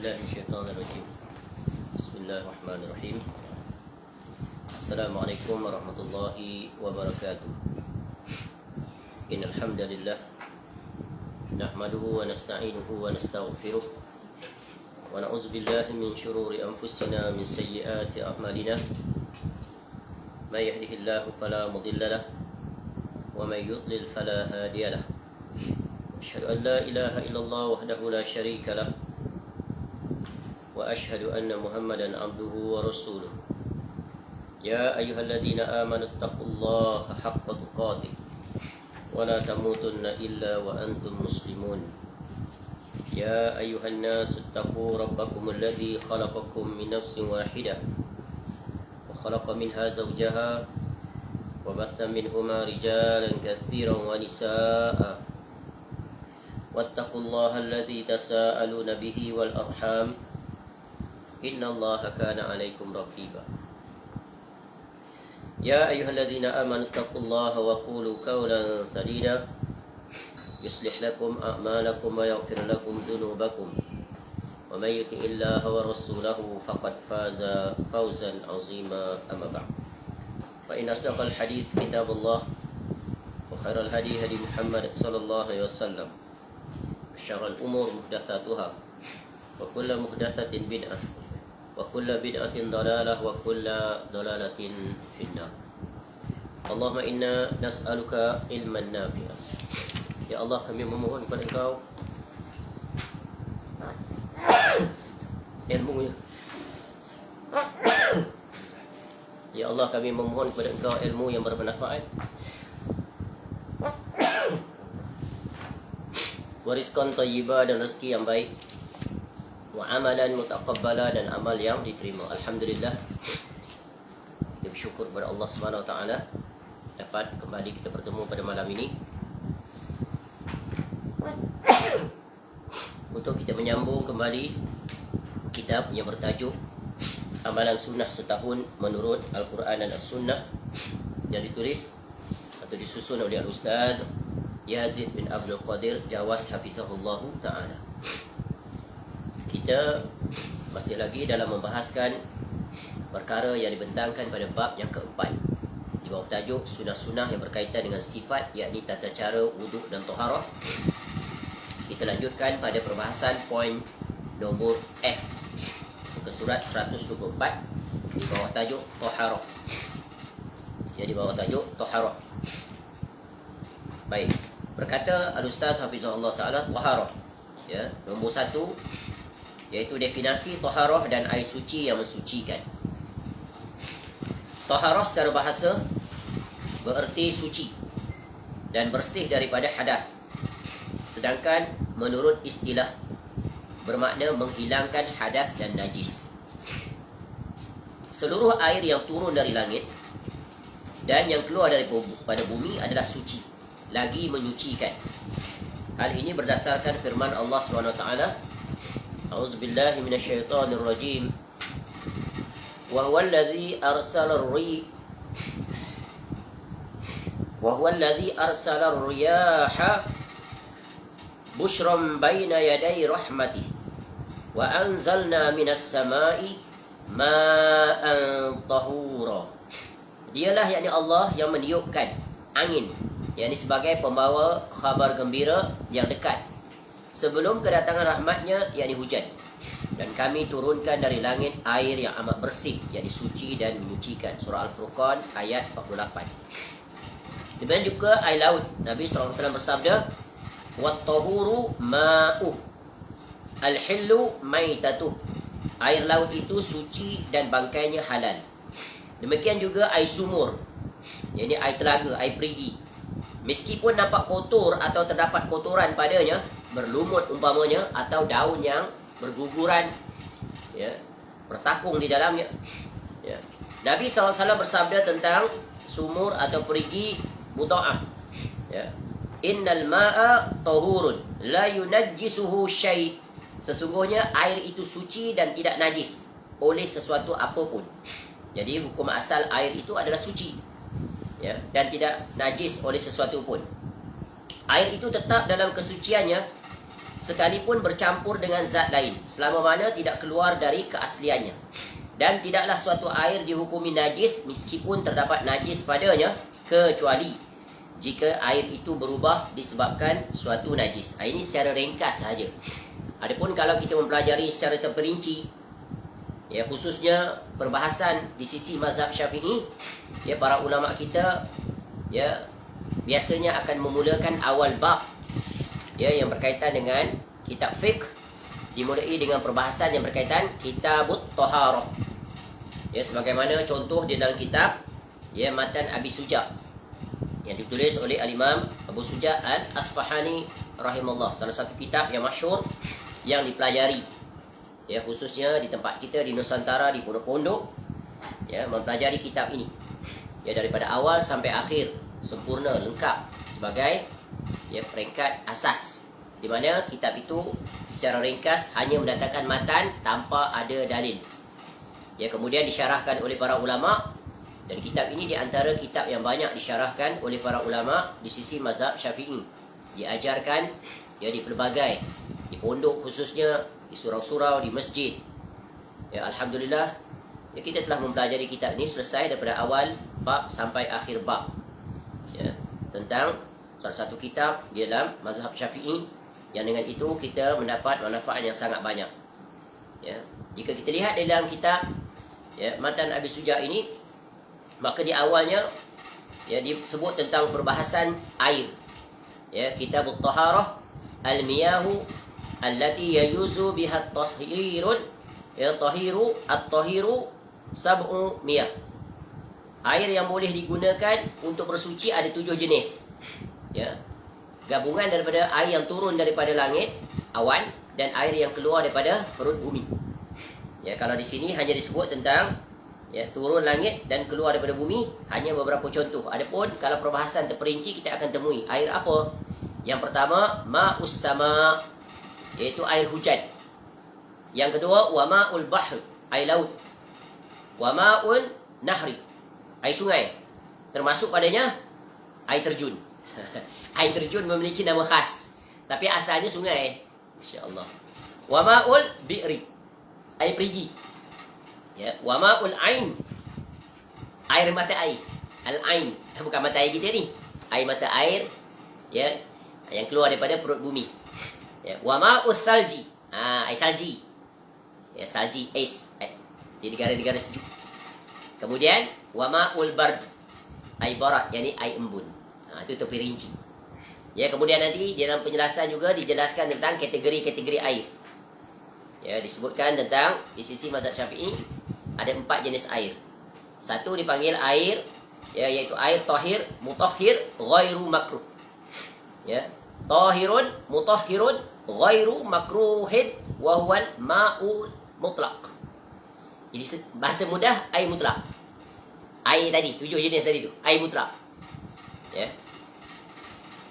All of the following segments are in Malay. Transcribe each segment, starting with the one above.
بالله من الشيطان الرجيم. بسم الله الرحمن الرحيم. السلام عليكم ورحمة الله وبركاته. إن الحمد لله نحمده ونستعينه ونستغفره ونعوذ بالله من شرور أنفسنا من سيئات أعمالنا. من يهده الله فلا مضل له ومن يضلل فلا هادي له. أشهد أن لا إله إلا الله وحده لا شريك له وأشهد أن محمدا عبده ورسوله. يا أيها الذين آمنوا اتقوا الله حق تقاته ولا تموتن إلا وأنتم مسلمون. يا أيها الناس اتقوا ربكم الذي خلقكم من نفس واحدة وخلق منها زوجها وبث منهما رجالا كثيرا ونساء واتقوا الله الذي تساءلون به والأرحام إن الله كان عليكم رقيبا. يا أيها الذين آمنوا اتقوا الله وقولوا قولا سديدا يصلح لكم أعمالكم ويغفر لكم ذنوبكم ومن يطع الله ورسوله فقد فاز فوزا عظيما. أما بعد فإن أصدق الحديث كتاب الله وخير الهدي هدي محمد صلى الله عليه وسلم وشر الأمور محدثاتها وكل محدثة بدعة وكل بدعة ضلالة وكل ضلالة في النار. اللهم إنا نسألك علما نافعا. Ya Allah, kami memohon kepada Engkau ilmu. Ya Allah, kami memohon kepada Engkau ilmu yang bermanfaat, warizqan thayyibah dan rezeki yang baik, wa amalan mutaqabbala dan amal yang diterima. Alhamdulillah, kita bersyukur kepada Allah Subhanahu wa taala dapat kembali kita bertemu pada malam ini untuk kita menyambung kembali kitab yang bertajuk Amalan Sunnah Setahun Menurut Al-Quran dan As-Sunnah yang ditulis atau disusun oleh Al-Ustaz Yazid bin Abdul Qadir Jawas Hafizahullah Ta'ala. Kita masih lagi dalam membahaskan perkara yang dibentangkan pada bab yang keempat di bawah tajuk sunnah-sunnah yang berkaitan dengan sifat, yakni tata cara wuduk dan taharah. Kita lanjutkan pada perbahasan poin nombor F, muka surat 124 di bawah tajuk taharah. Ya, di bawah tajuk taharah. Baik, berkata Al-Ustaz Hafizahullah Ta'ala, taharah, ya, nombor 1 iaitu definisi taharah dan air suci yang mensucikan. Taharah secara bahasa bererti suci dan bersih daripada hadas, sedangkan menurut istilah bermakna menghilangkan hadas dan najis. Seluruh air yang turun dari langit dan yang keluar daripada bumi adalah suci, lagi menyucikan. Hal ini berdasarkan firman Allah SWT, A'udzubillahi minasyaitonirrajim, wa huwa alladhi arsala ar-riyaha bushran baina yaday rahmatih wa anzalna minas samai ma'an tahura. Dialah yakni Allah yang meniupkan angin, yakni sebagai pembawa khabar gembira yang dekat sebelum kedatangan rahmatnya, yakni hujan. Dan kami turunkan dari langit air yang amat bersih, yakni suci dan menyucikan. Surah Al-Furqan ayat 48. Demikian juga air laut. Nabi SAW bersabda, wat-tahuru ma'u al-hillu maitatuh. Air laut itu suci dan bangkainya halal. Demikian juga air sumur, yakni air telaga, air perigi. Meskipun nampak kotor atau terdapat kotoran padanya, berlumut umpamanya, atau daun yang berguguran, ya, bertakung di dalamnya, ya. Nabi SAW bersabda tentang sumur atau perigi mudha'af, ya, innal ma'a tahurun la yunajjisuhu syai'. Sesungguhnya air itu suci dan tidak najis oleh sesuatu apapun. Jadi hukum asal air itu adalah suci, ya, dan tidak najis oleh sesuatu pun. Air itu tetap dalam kesuciannya sekalipun bercampur dengan zat lain, selama mana tidak keluar dari keasliannya. Dan tidaklah suatu air dihukumi najis meskipun terdapat najis padanya, kecuali jika air itu berubah disebabkan suatu najis. Ini secara ringkas sahaja. Adapun kalau kita mempelajari secara terperinci, ya, khususnya perbahasan di sisi mazhab Syafi'i, ya, para ulama kita, ya, biasanya akan memulakan awal bab, ya, yang berkaitan dengan kitab fiqh, dimulai dengan perbahasan yang berkaitan kitabut taharah. Ya, sebagaimana contoh di dalam kitab, ya, Matan Abi Suja yang ditulis oleh Al-Imam Abu Suja Al-Asfahani rahimahullah, salah satu kitab yang masyhur yang dipelajari, ya, khususnya di tempat kita di Nusantara, di pondok-pondok, ya, mempelajari kitab ini, ya, daripada awal sampai akhir sempurna, lengkap sebagai, ya, peringkat asas, di mana kitab itu secara ringkas hanya mendatangkan matan tanpa ada dalil, ya, kemudian disyarahkan oleh para ulama. Dan kitab ini di antara kitab yang banyak disyarahkan oleh para ulama di sisi mazhab Syafi'i. Diajarkan, ya, di pelbagai, di pondok khususnya, di surau-surau, di masjid. Ya, alhamdulillah, ya, kita telah mempelajari kitab ini selesai daripada awal bab sampai akhir bab, ya, tentang salah satu kitab di dalam mazhab Syafi'i, yang dengan itu kita mendapat manfaat yang sangat banyak. Ya, jika kita lihat di dalam kitab, ya, Matan Abi Suja ini, maka di awalnya, ya, disebut tentang perbahasan air, ya, kitabut taharah al-miyahu allati yajuzu biha at-tahhirun, ya, at-tahiru sab'u miyah. Air yang boleh digunakan untuk bersuci ada 7 jenis, ya, gabungan daripada air yang turun daripada langit, awan, dan air yang keluar daripada perut bumi. Ya, kalau di sini hanya disebut tentang, ya, turun langit dan keluar daripada bumi, hanya beberapa contoh. Adapun kalau perbahasan terperinci, kita akan temui air apa. Yang pertama, ma'us sama, iaitu air hujan. Yang kedua, wa ma'ul bahr, air laut. Wa ma'un nahri, air sungai. Termasuk padanya air terjun. Air terjun memiliki nama khas, tapi asalnya sungai. Masya-Allah. Wa ma'ul bi'ri, air perigi. Ya, wa ma'ul ain, air mata air. Al-ain, bukan mata air kita ni. Air mata air, ya, yang keluar daripada perut bumi. Ya, wa ma'us salji, air salji. Ya, salji, ais, di negara-negara sejuk. Kemudian wa ma'ul bard, air barat, yakni air embun. Itu terperinci. Ya, kemudian nanti di dalam penjelasan juga dijelaskan tentang kategori-kategori air. Ya, disebutkan tentang di sisi mazhab Syafi'i ada 4 jenis air. Satu dipanggil air, ya, iaitu air tahir, mutahhir, ghairu makruh. Ya, tahirun, mutahhirun, ghairu makruhin, wa huwal ma'ul mutlaq. Jadi bahasa mudah, air mutlak. Air tadi, 7 jenis tadi tu, air mutlak. Ya,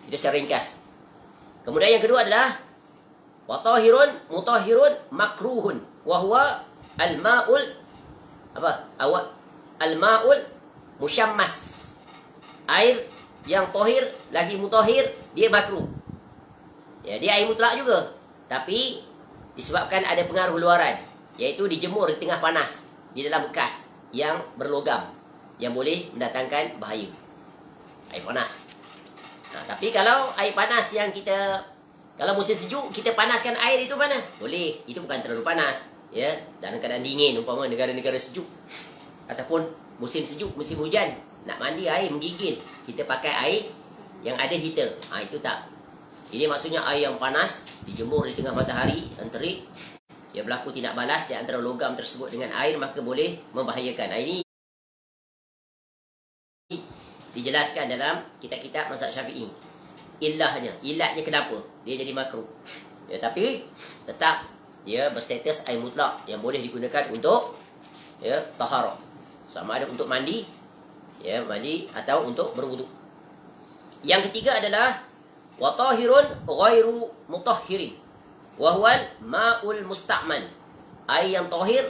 itu secara ringkas. Kemudian yang kedua adalah wa tahirun, mutahhirun, makruhun, wa huwa al-ma'ul apa? Al-ma'ul musyammas. Air yang tahir lagi mutahhir, dia makruh. Ya, dia air mutlak juga, tapi disebabkan ada pengaruh luaran, iaitu dijemur di tengah panas di dalam bekas yang berlogam yang boleh mendatangkan bahaya. Air panas. Tapi kalau air panas yang kita, kalau musim sejuk kita panaskan air itu mana? Boleh, itu bukan terlalu panas. Ya, dalam keadaan dingin, umpama negara-negara sejuk, ataupun musim sejuk, musim hujan, nak mandi air menggigil, kita pakai air yang ada heater. Itu tak. Ini maksudnya air yang panas dijemur di tengah matahari dan terik, ya, berlaku tidak balas di antara logam tersebut dengan air, maka boleh membahayakan. Ini dijelaskan dalam kitab-kitab mazhab Syafi'i. Ilahnya kenapa dia jadi makruh. Ya, tapi tetap dia berstatus air mutlak yang boleh digunakan untuk, ya, taharah. Sama ada untuk mandi, ya, mandi atau untuk berwuduk. Yang ketiga adalah wa tahirun ghairu mutahhirin, wa huwal ma'ul musta'mal. Air yang tahir,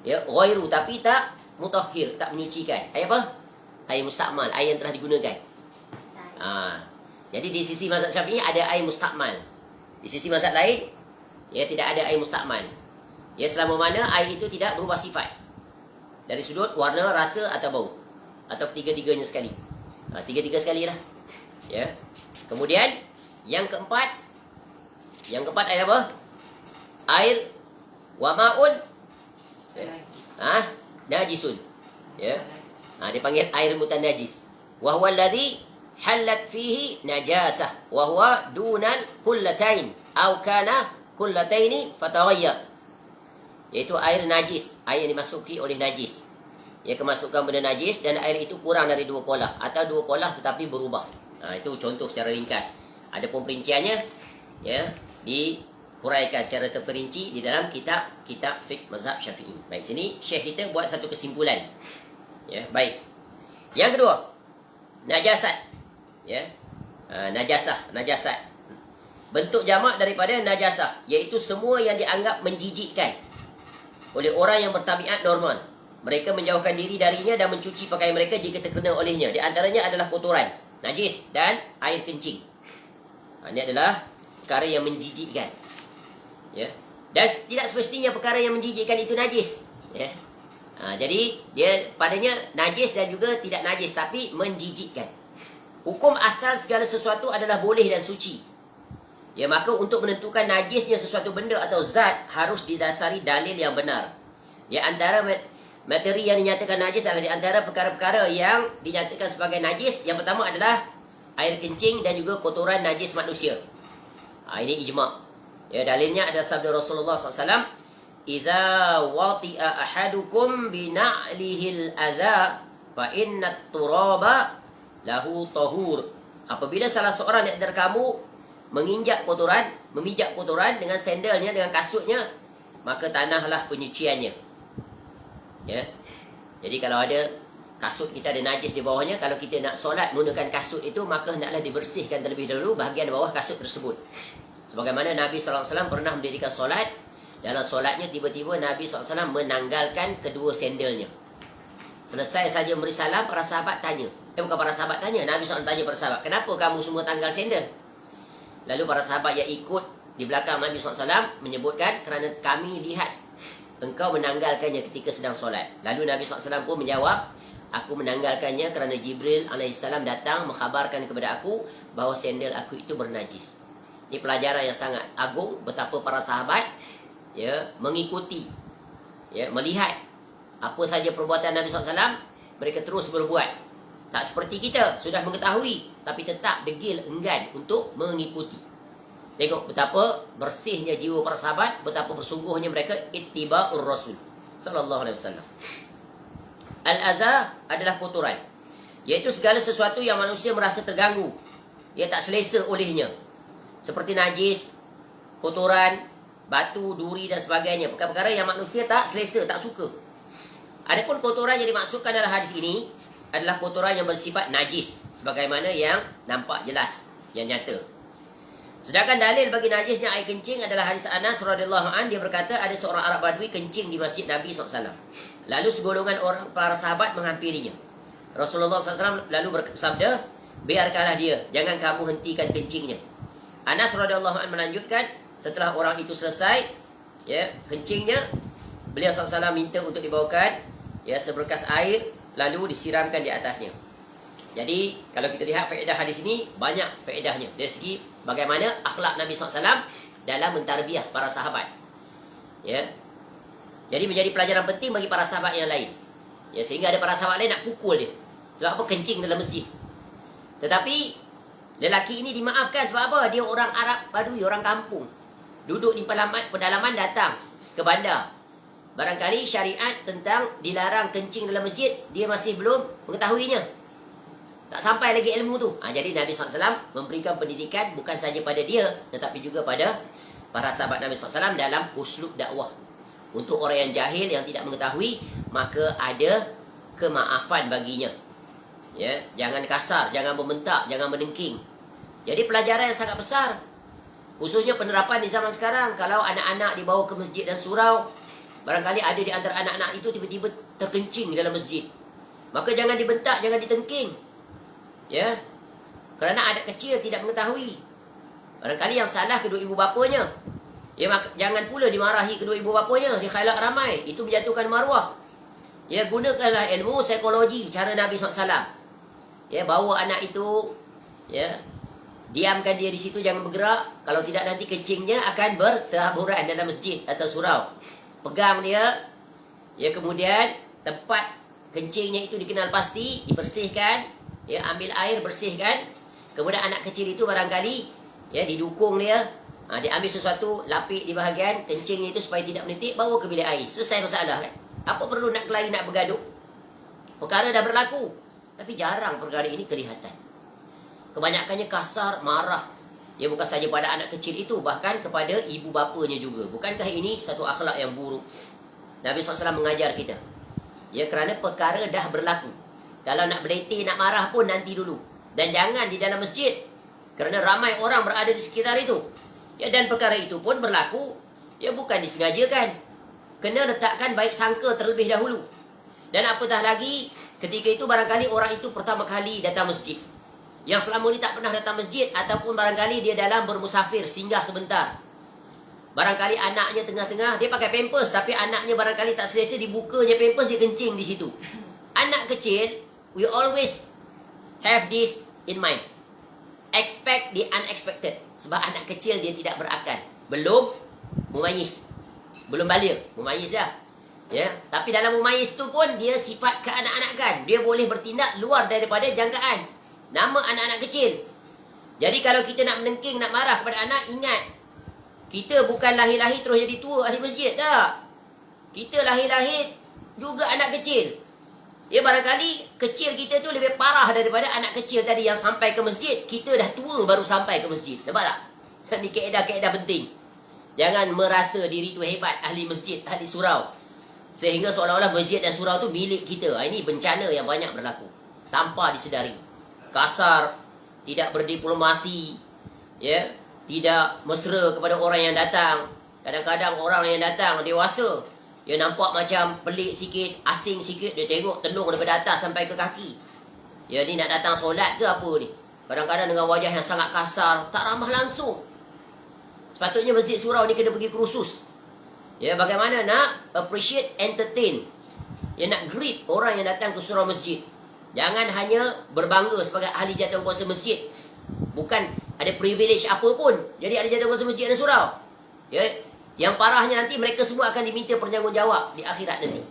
ya, ghairu, tapi tak mutahhir, tak menyucikan. Air apa? Air musta'mal, air yang telah digunakan. Jadi di sisi mazhab Syafi'i ada air musta'mal. Di sisi mazhab lain, ya tidak ada air mustakmal. Ya selama mana air itu tidak berubah sifat. Dari sudut warna, rasa atau bau. Atau ketiga-tiganya sekali. Tiga-tiga sekali lah. Ya. Kemudian yang keempat air apa? Air wamaun najisun. Ya. Dia panggil air rebutan najis. Wa huwa alladhi halat fihi najasah wa huwa dunal kullatain aw kana kullataini fataghayyar. Iaitu air najis, air yang dimasuki oleh najis. Ia kemasukan benda najis dan air itu kurang dari 2 kolah atau 2 kolah tetapi berubah. Itu contoh secara ringkas. Ada pun perinciannya, ya, dihuraikan secara terperinci di dalam kitab fiqh mazhab Syafi'i. Baik, sini Syekh kita buat satu kesimpulan. Ya, baik. Yang kedua, najasat. Ya. Najasat. Bentuk jamak daripada najasah, iaitu semua yang dianggap menjijikkan oleh orang yang bertabiat normal. Mereka menjauhkan diri darinya dan mencuci pakaian mereka jika terkena olehnya. Di antaranya adalah kotoran, najis dan air kencing. Ini adalah perkara yang menjijikkan. Ya. Dan tidak semestinya perkara yang menjijikkan itu najis. Ya. Jadi dia padanya najis dan juga tidak najis, tapi menjijikkan. Hukum asal segala sesuatu adalah boleh dan suci. Ya, maka untuk menentukan najisnya sesuatu benda atau zat harus didasari dalil yang benar. Ya, antara materi yang dinyatakan najis adalah di antara perkara-perkara yang dinyatakan sebagai najis. Yang pertama adalah air kencing dan juga kotoran najis manusia. Ini ijma'. Ya, dalilnya adalah sabda Rasulullah SAW, "Idza wati'a ahadukum bina'lihil adza fa innat turaba lahu tahur." Apabila salah seorang di antara kamu memijak kotoran dengan sandalnya, dengan kasutnya, maka tanahlah penyuciannya. Ya. Jadi kalau ada kasut kita ada najis di bawahnya, kalau kita nak solat menggunakan kasut itu, maka hendaklah dibersihkan terlebih dahulu bahagian bawah kasut tersebut. Sebagaimana Nabi SAW pernah mendirikan solat, dalam solatnya tiba-tiba Nabi SAW menanggalkan kedua sandalnya. Selesai saja memberi salam, para sahabat tanya. Bukan para sahabat tanya, Nabi SAW tanya para sahabat, kenapa kamu semua tanggal sandal? Lalu para sahabat yang ikut di belakang Nabi SAW menyebutkan, kerana kami lihat engkau menanggalkannya ketika sedang solat. Lalu Nabi SAW pun menjawab, aku menanggalkannya kerana Jibril AS datang mengkhabarkan kepada aku bahawa sandal aku itu bernajis. Ini pelajaran yang sangat agung betapa para sahabat, ya, mengikuti, ya, melihat apa saja perbuatan Nabi SAW, mereka terus berbuat. Tak seperti kita, sudah mengetahui tapi tetap degil, enggan untuk mengikuti. Tengok betapa bersihnya jiwa para sahabat, betapa bersungguhnya mereka ittiba'ur Rasul sallallahu alaihi wasallam. Al-adha adalah kotoran, iaitu segala sesuatu yang manusia merasa terganggu, ia tak selesa olehnya. Seperti najis, kotoran, batu, duri dan sebagainya. Perkara-perkara yang manusia tak selesa, tak suka. Adapun kotoran yang dimaksudkan dalam hadis ini adalah kotoran yang bersifat najis, sebagaimana yang nampak jelas, yang nyata. Sedangkan dalil bagi najisnya air kencing adalah hadis Anas radhiyallahu anhu. Dia berkata, ada seorang Arab Badui kencing di masjid Nabi SAW. Lalu segolongan orang para sahabat menghampirinya. Rasulullah SAW lalu bersabda, biarkanlah dia, jangan kamu hentikan kencingnya. Anas radhiyallahu anhu melanjutkan, setelah orang itu selesai, ya, kencingnya, beliau SAW minta untuk dibawakan, ya, seberkas air, lalu disiramkan di atasnya. Jadi kalau kita lihat faedah hadis ini, banyak faedahnya dari segi bagaimana akhlak Nabi SAW dalam mentarbiah para sahabat. Ya. Jadi menjadi pelajaran penting bagi para sahabat yang lain. Ya, sehingga ada para sahabat lain nak pukul dia. Sebab apa? Kencing dalam masjid. Tetapi lelaki ini dimaafkan sebab apa? Dia orang Arab Badui, orang kampung. Duduk di pedalaman, datang ke bandar. Barangkali syariat tentang dilarang kencing dalam masjid, dia masih belum mengetahuinya. Tak sampai lagi ilmu tu. Jadi Nabi SAW memberikan pendidikan bukan saja pada dia, tetapi juga pada para sahabat Nabi SAW dalam uslub dakwah. Untuk orang yang jahil, yang tidak mengetahui, maka ada kemaafan baginya. Ya, jangan kasar, jangan membentak, jangan menengking. Jadi pelajaran yang sangat besar. Khususnya penerapan di zaman sekarang. Kalau anak-anak dibawa ke masjid dan surau, barangkali ada di antara anak-anak itu tiba-tiba terkencing di dalam masjid, maka jangan dibentak, jangan ditengking. Ya. Kerana anak kecil tidak mengetahui. Barangkali yang salah kedua ibu bapanya. Ya, jangan pula dimarahi kedua ibu bapanya, dia khalaq ramai, itu menjatuhkan maruah. Ya, gunakanlah ilmu psikologi cara Nabi SAW. Ya, bawa anak itu, ya, diamkan dia di situ, jangan bergerak. Kalau tidak nanti kencingnya akan bertaburan dalam masjid atau surau. Pegang dia, ya, kemudian tempat kencingnya itu dikenal pasti, dibersihkan, ya, ambil air, bersihkan. Kemudian anak kecil itu barangkali, ya, didukung dia, dia ambil sesuatu, lapik di bahagian kencingnya itu supaya tidak menitik, bawa ke bilik air. Selesai masalah kan? Apa perlu nak kelahi, nak bergaduh? Perkara dah berlaku. Tapi jarang perkara ini kelihatan. Kebanyakannya kasar, marah. Ya, bukan saja pada anak kecil itu, bahkan kepada ibu bapanya juga. Bukankah ini satu akhlak yang buruk? Nabi SAW mengajar kita. Ya, kerana perkara dah berlaku. Kalau nak berleti, nak marah pun nanti dulu. Dan jangan di dalam masjid. Kerana ramai orang berada di sekitar itu. Ya, dan perkara itu pun berlaku, ya, bukan disengajakan. Kena letakkan baik sangka terlebih dahulu. Dan apatah lagi, ketika itu barangkali orang itu pertama kali datang masjid. Yang selama ini tak pernah datang masjid, ataupun barangkali dia dalam bermusafir, singgah sebentar. Barangkali anaknya tengah-tengah, dia pakai pampers, tapi anaknya barangkali tak selesa, dibukanya pampers, dia kencing di situ. Anak kecil, we always have this in mind. Expect the unexpected. Sebab anak kecil dia tidak berakal. Belum mumayyiz. Belum baligh. Mumayyiz dah. Ya, tapi dalam mumayyiz tu pun dia sifat keanak-anakan. Dia boleh bertindak luar daripada jangkaan. Nama anak-anak kecil. Jadi kalau kita nak menengking, nak marah kepada anak, ingat. Kita bukan lahir-lahir terus jadi tua ahli masjid. Tak. Kita lahir-lahir juga anak kecil. Ya, barangkali kecil kita tu lebih parah daripada anak kecil tadi yang sampai ke masjid. Kita dah tua baru sampai ke masjid. Nampak tak? Ini kaedah-kaedah penting. Jangan merasa diri tu hebat, ahli masjid, ahli surau. Sehingga seolah-olah masjid dan surau tu milik kita. Ini bencana yang banyak berlaku. Tanpa disedari. Kasar, tidak berdiplomasi, ya, tidak mesra kepada orang yang datang. Kadang-kadang orang yang datang dewasa, dia nampak macam pelik sikit, asing sikit, dia tengok tenung daripada atas sampai ke kaki. Ya, ni nak datang solat ke apa ni? Kadang-kadang dengan wajah yang sangat kasar, tak ramah langsung. Sepatutnya masjid surau ni kena pergi kursus. Ya, bagaimana nak appreciate, entertain. Ya, nak greet orang yang datang ke surau masjid. Jangan hanya berbangga sebagai ahli jawatankuasa masjid. Bukan ada privilege apa pun jadi ahli jawatankuasa masjid dan surau. Ya, yang parahnya nanti mereka semua akan diminta bertanggungjawab di akhirat nanti.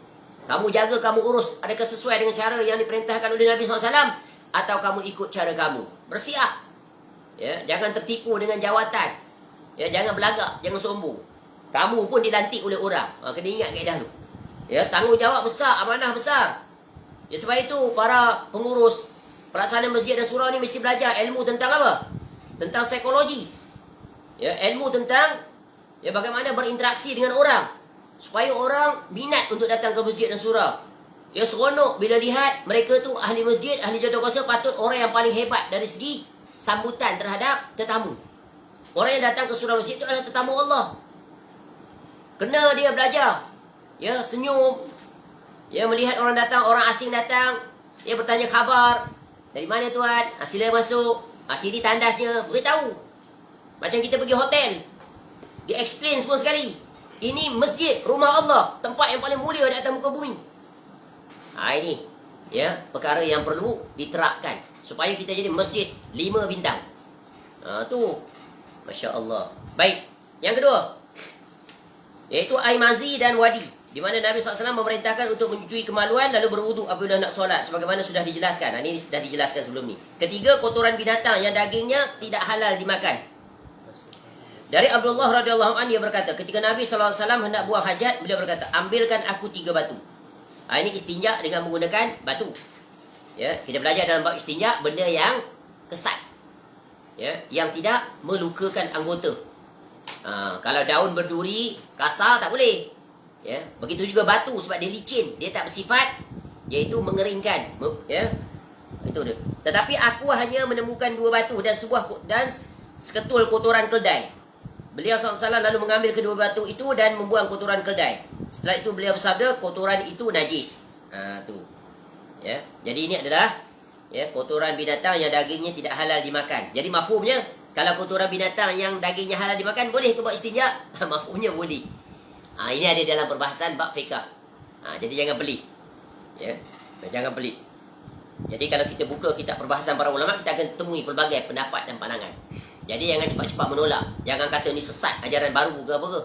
Kamu jaga, kamu urus. Adakah sesuai dengan cara yang diperintahkan oleh Nabi SAW? Atau kamu ikut cara kamu? Bersiap. Ya, jangan tertipu dengan jawatan. Ya, jangan belagak, jangan sombong. Kamu pun dilantik oleh orang. Kena ingat kaedah tu. Ya, tanggungjawab besar, amanah besar. Ya, sebab itu para pengurus pelaksana masjid dan surau ni mesti belajar ilmu tentang apa? Tentang psikologi. Ya, ilmu tentang, ya, bagaimana berinteraksi dengan orang supaya orang minat untuk datang ke masjid dan surau. Ya, seronok bila lihat mereka tu ahli masjid, ahli jawatankuasa, patut orang yang paling hebat dari segi sambutan terhadap tetamu. Orang yang datang ke surau masjid itu adalah tetamu Allah. Kena dia belajar. Ya, senyum. Ya, melihat orang datang, orang asing datang, dia bertanya khabar. Dari mana tuan? Sila masuk. Sini tandasnya. Beritahu. Macam kita pergi hotel. Dia explain semua sekali. Ini masjid, rumah Allah. Tempat yang paling mulia di atas muka bumi. Ini, ya, perkara yang perlu diterapkan. Supaya kita jadi masjid 5 bintang. Tu. Masya Allah. Baik. Yang kedua. Iaitu air mazi dan wadi. Di mana Nabi SAW memerintahkan untuk menyuci kemaluan lalu berwuduk apabila nak solat. Sebagaimana sudah dijelaskan. Ini sudah dijelaskan sebelum ni. Ketiga, kotoran binatang yang dagingnya tidak halal dimakan. Dari Abdullah radhiyallahu anhu, dia berkata, ketika Nabi SAW hendak buang hajat, beliau berkata, ambilkan aku 3 batu. Ini istinja dengan menggunakan batu. Ya, kita belajar dalam bab istinja benda yang kesat. Ya, yang tidak melukakan anggota. Kalau daun berduri kasar tak boleh. Ya, begitu juga batu sebab dia licin, dia tak bersifat iaitu mengeringkan. Ya, itu dia. Tetapi aku hanya menemukan 2 batu dan seketul kotoran keldai. Beliau SAW lalu mengambil kedua batu itu dan membuang kotoran keldai. Setelah itu beliau bersabda, kotoran itu najis. Tu. Ya, jadi ini adalah, ya, kotoran binatang yang dagingnya tidak halal dimakan. Jadi mafhumnya, Kalau kotoran binatang yang dagingnya halal dimakan, boleh ke buat istinja? Mafhumnya boleh. Ini ada dalam perbahasan bab fiqah. Jadi jangan beli. Ya, jangan beli. Jadi kalau kita buka kitab perbahasan para ulama, kita akan temui pelbagai pendapat dan pandangan. Jadi jangan cepat-cepat menolak. Jangan kata ni sesat, ajaran baru ke apa ke.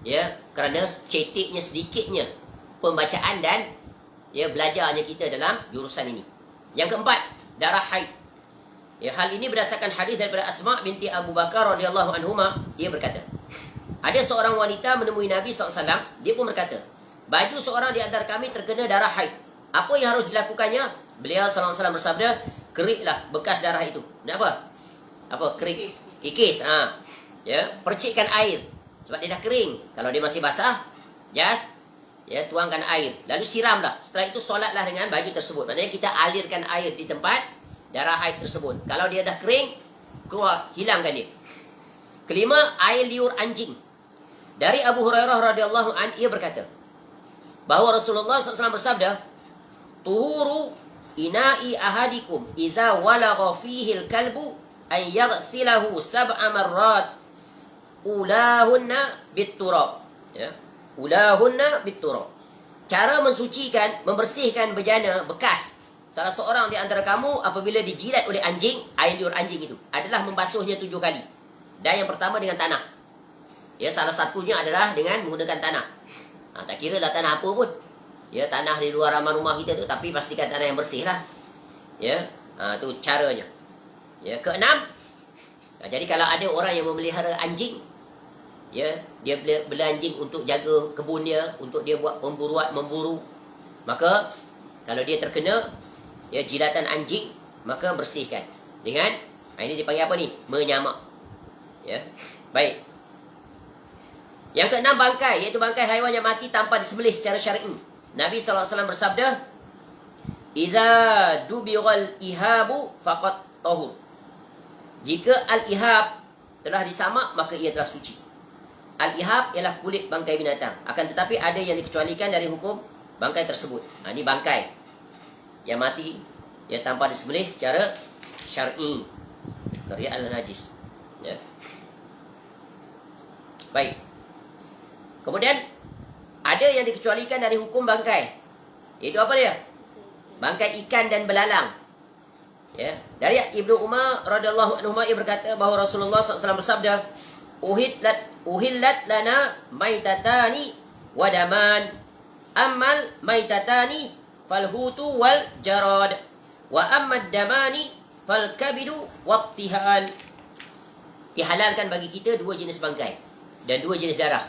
Ya, kerana ceteknya sedikitnya pembacaan dan ya belajarnya kita dalam jurusan ini. Yang keempat, darah haid. Ya, hal ini berdasarkan hadis daripada Asma binti Abu Bakar radhiyallahu anhuma. Ia berkata, ada seorang wanita menemui Nabi SAW. Dia pun berkata, baju seorang di antara kami terkena darah haid. Apa yang harus dilakukannya? Beliau SAW bersabda, keriklah bekas darah itu. Kenapa? Apa? Kerik. Kikis. Ya, percikkan air. Sebab dia dah kering. Kalau dia masih basah, just ya, tuangkan air. Lalu siramlah. Setelah itu solatlah dengan baju tersebut. Maksudnya kita alirkan air di tempat darah haid tersebut. Kalau dia dah kering, keluar, hilangkan dia. Kelima, air liur anjing. Dari Abu Hurairah radhiyallahu an, ia berkata bahawa Rasulullah SAW bersabda, tuhuru ina'i ahadikum idza walagha fihi al-kalbu an yaghsilahu sab'a marrat ulahunna bit-turab. Ya, ulahunna bit-turab. Cara mensucikan, membersihkan bejana bekas salah seorang di antara kamu apabila dijilat oleh anjing, air liur anjing itu adalah membasuhnya 7 kali. Dan yang pertama dengan tanah. Ya, salah satunya adalah dengan menggunakan tanah. Tak kira lah tanah apa pun. Ya, tanah di luar rumah kita tu, tapi pastikan tanah yang bersih lah. Ya, tu caranya. Ya, keenam. Jadi kalau ada orang yang memelihara anjing, ya, dia bela anjing untuk jaga kebun dia, untuk dia buat memburu, maka kalau dia terkena ya jilatan anjing, maka bersihkan dengan ini dipanggil apa ni? Menyamak. Ya. Baik. Yang keenam, bangkai, iaitu bangkai haiwan yang mati tanpa disembelih secara syar'i. Nabi SAW bersabda, "Idza dubighal ihabu faqad tahur." Jika al-ihab telah disamak, maka ia telah suci. Al-ihab ialah kulit bangkai binatang. Akan tetapi ada yang dikecualikan dari hukum bangkai tersebut. Ini bangkai yang mati ya tanpa disembelih secara syar'i. Karya al-najis. Ya. Baik. Kemudian ada yang dikecualikan dari hukum bangkai. Iaitu apa dia? Bangkai ikan dan belalang. Ya. Dari Ibnu Umar radhiyallahu anhu, ia berkata bahawa Rasulullah SAW bersabda, uhillat lana maitatani wadaman, ammal maitatani falhutu wal jarad, wa ammad damani fal kabidu wattihal. Dihalalkan bagi kita 2 jenis bangkai dan 2 jenis darah.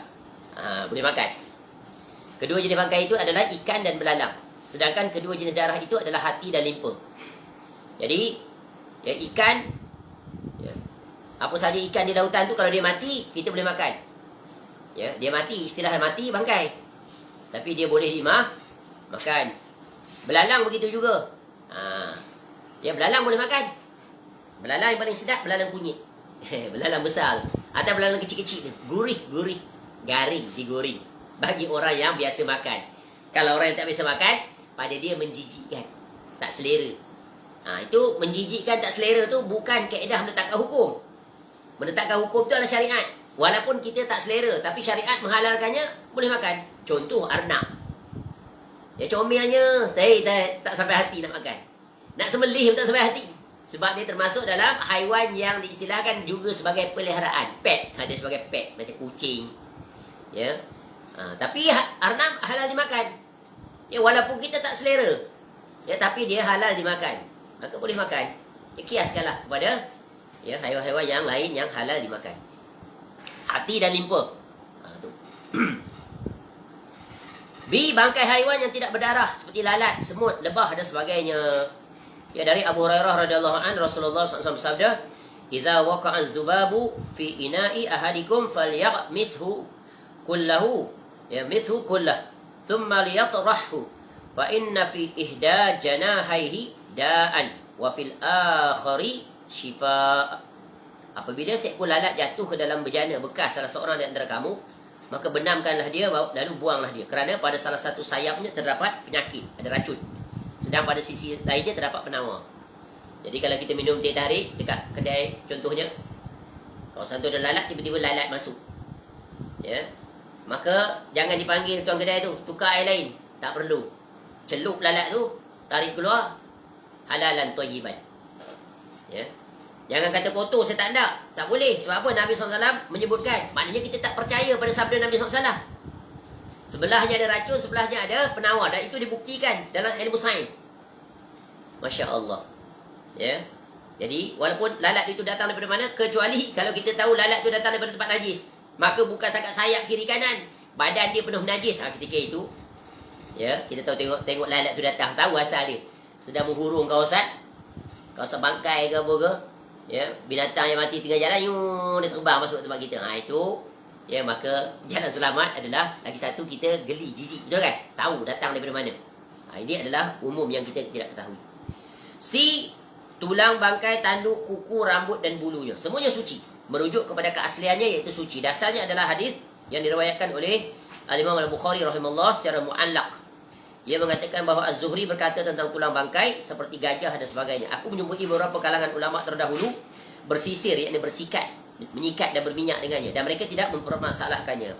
Boleh makan. Kedua jenis bangkai itu adalah ikan dan belalang. Sedangkan kedua jenis darah itu adalah hati dan limpa. Jadi ya, ikan ya, apa saja ikan di lautan tu kalau dia mati, kita boleh makan. Ya, dia mati, istilah mati bangkai. Tapi dia boleh makan. Belalang begitu juga. Ya, belalang boleh makan. Belalang yang paling sedap belalang kunyit. Belalang besar atau belalang kecil-kecil tu, gurih, garing, digoreng. Bagi orang yang biasa makan. Kalau orang yang tak biasa makan, pada dia menjijikkan, tak selera. Itu menjijikkan, tak selera tu bukan kaedah menetapkan hukum. Menetapkan hukum tu adalah syariat. Walaupun kita tak selera, tapi syariat menghalalkannya, boleh makan. Contoh arnab. Ya, comelnya tak sampai hati nak makan. Nak sembelih pun tak sampai hati. Sebab dia termasuk dalam haiwan yang diistilahkan juga sebagai peliharaan. Pet. Ada sebagai pet. Macam kucing. Ya. Tapi arnab halal dimakan. Ya, walaupun kita tak selera. Ya, tapi dia halal dimakan. Maka boleh makan. Ya, kiaskanlah kepada ya, haiwan-haiwan yang lain yang halal dimakan. Hati dan limpa. Tu. B. Bangkai haiwan yang tidak berdarah seperti lalat, semut, lebah dan sebagainya. Ya, dari Abu Hurairah radhiyallahu an, Rasulullah SAW bersabda, "Idza waqa'a az-zubabu fi ina'i ahadikum falyaqmishu kullahu." Ya, mishu kullah. Thumma liyatrahu. Fa inna fi ihda janahaihi da'an wa fil akhari shifa. Apabila seekor lalat jatuh ke dalam bejana bekas salah seorang di antara kamu, maka benamkanlah dia lalu buanglah dia, kerana pada salah satu sayapnya terdapat penyakit, ada racun. Sedang pada sisi lainnya terdapat penawar. Jadi kalau kita minum teh tarik dekat kedai contohnya, Kawasan tu ada lalat, tiba-tiba lalat masuk. Ya. Maka jangan dipanggil tuan kedai tu, tukar air lain. Tak perlu. Celup lalat tu, tarik keluar, halalan thayyiban. Ya. Jangan kata kotor, saya tak nak. Tak boleh. Sebab apa? Nabi SAW menyebutkan. Maknanya kita tak percaya pada sabda Nabi SAW. Sebelahnya ada racun, sebelahnya ada penawar. Dan itu dibuktikan dalam ilmu sains. Masya Allah. Ya. Jadi, walaupun lalat itu datang daripada mana, kecuali kalau kita tahu lalat itu datang daripada tempat najis. Maka bukan setakat sayap kiri kanan. Badan dia penuh najis. Ketika itu, ya, kita tahu tengok lalat itu datang. Tahu asal dia. Sedang menghurung kawasan bangkai ke apa ke. Ya, binatang yang mati tengah jalan, dia terbang masuk tempat kita. Itu, ya, maka jalan selamat adalah lagi satu, kita geli, jijik. Betul kan? Tahu datang daripada mana. Ini adalah umum yang kita tidak ketahui. Tulang, bangkai, tanduk, kuku, rambut dan bulunya. Semuanya suci. Merujuk kepada keasliannya iaitu suci. Dasarnya adalah hadis yang diriwayatkan oleh Al-Imam Al-Bukhari rahimahullah secara mu'allaq. Ia mengatakan bahawa Az-Zuhri berkata tentang tulang bangkai seperti gajah dan sebagainya. Aku menjumpai beberapa kalangan ulama terdahulu bersisir, yakni bersikat, menyikat dan berminyak dengannya. Dan mereka tidak mempermasalahkannya.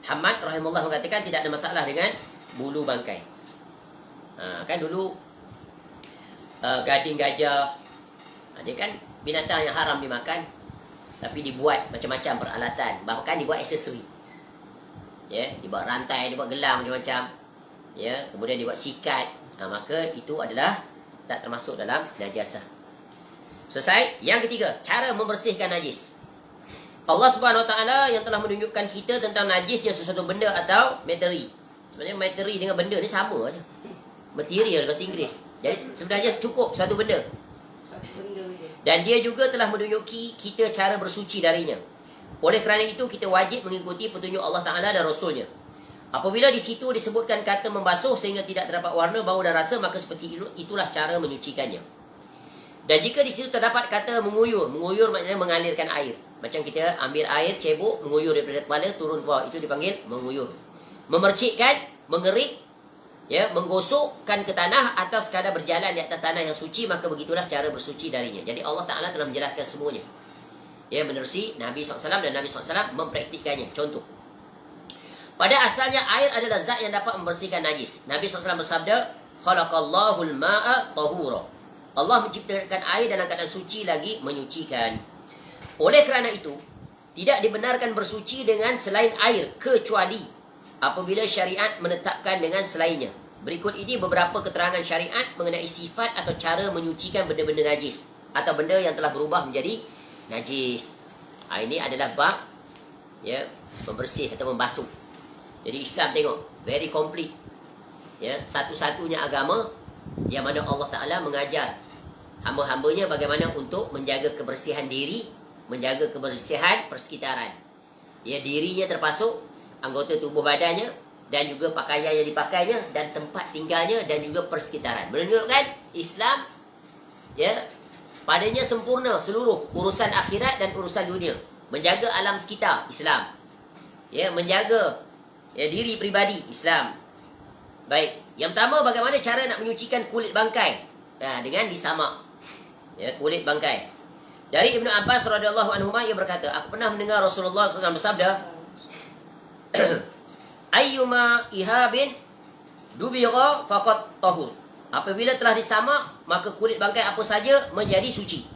Hamad rahimahullah mengatakan tidak ada masalah dengan bulu bangkai. Kan dulu gading gajah, dia kan binatang yang haram dimakan, tapi dibuat macam-macam peralatan, bahkan dibuat aksesori. Ya, dibuat rantai, dibuat gelang macam-macam. Ya, kemudian dibuat sikat. Maka itu adalah tak termasuk dalam najasah. Selesai. Yang ketiga, cara membersihkan najis. Allah Subhanahu Wa Taala yang telah menunjukkan kita tentang najisnya sesuatu benda atau materi. Sebenarnya materi dengan benda ni sama aja. Material bahasa Inggeris. Jadi sebenarnya cukup satu benda. Dan dia juga telah menunjuki kita cara bersuci darinya. Oleh kerana itu, kita wajib mengikuti petunjuk Allah Ta'ala dan Rasulnya. Apabila di situ disebutkan kata membasuh sehingga tidak terdapat warna, bau dan rasa, maka seperti itulah cara menyucikannya. Dan jika di situ terdapat kata menguyur, menguyur maknanya mengalirkan air. Macam kita ambil air, cebok, menguyur daripada kepala, turun ke bawah. Itu dipanggil menguyur. Memercikkan, mengerik, ya, menggosokkan ke tanah atau sekadar berjalan di atas tanah yang suci, maka begitulah cara bersuci darinya. Jadi Allah Ta'ala telah menjelaskan semuanya. Ya, menerusi Nabi SAW dan Nabi SAW mempraktikkannya. Contoh. Pada asalnya air adalah zat yang dapat membersihkan najis. Nabi SAW bersabda, Khalaqallahul ma'a tahura. Allah menciptakan air dalam keadaan suci lagi menyucikan. Oleh kerana itu, tidak dibenarkan bersuci dengan selain air kecuali apabila syariat menetapkan dengan selainnya. Berikut ini beberapa keterangan syariat mengenai sifat atau cara menyucikan benda-benda najis atau benda yang telah berubah menjadi najis. Ini adalah bab, ya, membersih atau membasuh. Jadi Islam tengok very complete. Ya, satu-satunya agama yang mana Allah Ta'ala mengajar hamba-hambanya bagaimana untuk menjaga kebersihan diri, menjaga kebersihan persekitaran. Ya, dirinya termasuk anggota tubuh badannya dan juga pakaian yang dipakainya dan tempat tinggalnya dan juga persekitaran. Menunjukkan Islam, ya, padanya sempurna seluruh urusan akhirat dan urusan dunia. Menjaga alam sekitar, Islam. Ya, menjaga, ya, diri pribadi, Islam. Baik, yang pertama bagaimana cara nak menyucikan kulit bangkai? Dengan disamak, ya, kulit bangkai. Dari Ibnu Abbas radhiyallahu anhu ia berkata, aku pernah mendengar Rasulullah SAW bersabda, ayyuma ihabin dubira faqat tahur. Apabila telah disamak, maka kulit bangkai apa saja menjadi suci.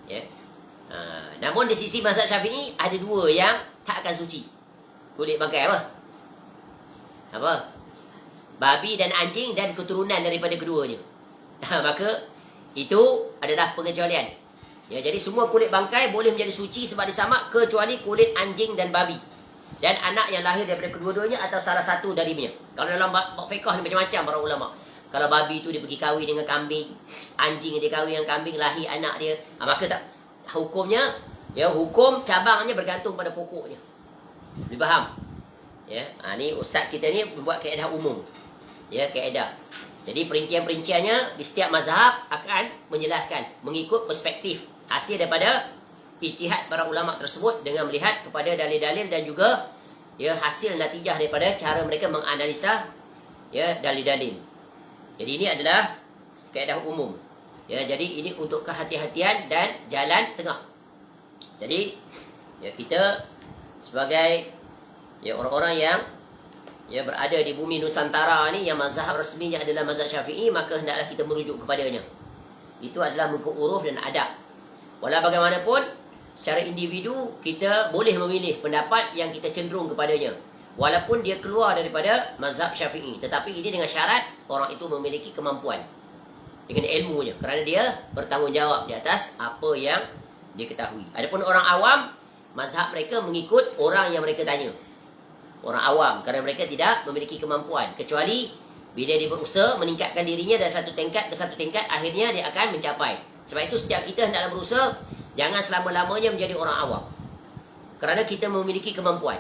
Ya. Namun di sisi mazhab Syafi'i ada dua yang tak akan suci. Kulit bangkai apa? Apa? Babi dan anjing dan keturunan daripada keduanya. Maka itu adalah pengecualian. Ya, jadi semua kulit bangkai boleh menjadi suci sebab disamak kecuali kulit anjing dan babi. Dan anak yang lahir daripada kedua-duanya atau salah satu darinya. Kalau dalam fiqh ni macam-macam para ulama. Kalau babi tu dia pergi kahwin dengan kambing, anjing dia kahwin dengan kambing, lahir anak dia, maka tak hukumnya, ya, hukum cabangnya bergantung pada pokoknya. Boleh faham? Ya, ni ustaz kita ni buat kaedah umum. Ya, kaedah. Jadi perincian-perinciannya di setiap mazhab akan menjelaskan mengikut perspektif hasil daripada ijtihad para ulama tersebut dengan melihat kepada dalil-dalil dan juga, ya, hasil natijah daripada cara mereka menganalisa, ya, dalil-dalil. Jadi ini adalah kaedah umum. Ya, jadi ini untuk kehati-hatian dan jalan tengah. Jadi Ya, kita sebagai orang-orang yang berada di bumi Nusantara ni, yang mazhab resminya adalah mazhab Syafi'i, maka hendaklah kita merujuk kepadanya. Itu adalah muka uruf dan adab. Walau bagaimanapun, secara individu kita boleh memilih pendapat yang kita cenderung kepadanya, walaupun dia keluar daripada mazhab Syafi'i. Tetapi ini dengan syarat orang itu memiliki kemampuan dengan ilmunya, kerana dia bertanggungjawab di atas apa yang dia ketahui. Adapun orang awam, mazhab mereka mengikut orang yang mereka tanya. Orang awam, kerana mereka tidak memiliki kemampuan, kecuali bila dia berusaha meningkatkan dirinya dari satu tingkat ke satu tingkat, akhirnya dia akan mencapai. Sebab itu setiap kita hendaklah berusaha jangan selama-lamanya menjadi orang awam, kerana kita memiliki kemampuan.